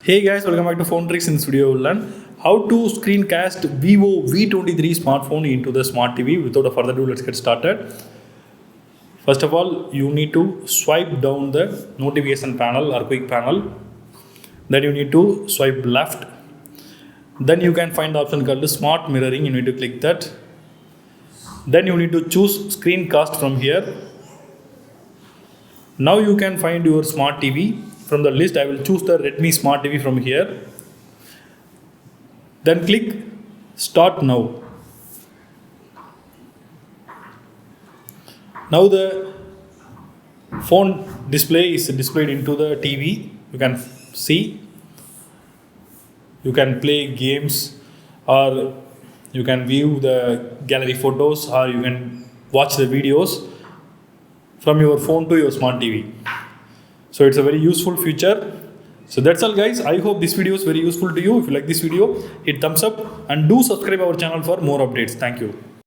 Hey guys, welcome back to Phone Tricks. In this video, we'll learn how to screencast Vivo V23 smartphone into the smart TV. Without a further ado, let's get started. First of all, you need to swipe down the notification panel or quick panel. Then you need to swipe left. Then you can find the option called smart mirroring. You need to click that. Then you need to choose screencast from here. Now you can find your smart TV. From the list, I will choose the Redmi Smart TV from here. Then click Start Now. Now the phone display is displayed into the TV. You can see. You can play games, or you can view the gallery photos, or you can watch the videos from your phone to your smart TV. So it's a very useful feature. So that's all guys. I hope this video is very useful to you. If you like this video, hit thumbs up and do subscribe our channel for more updates. Thank you.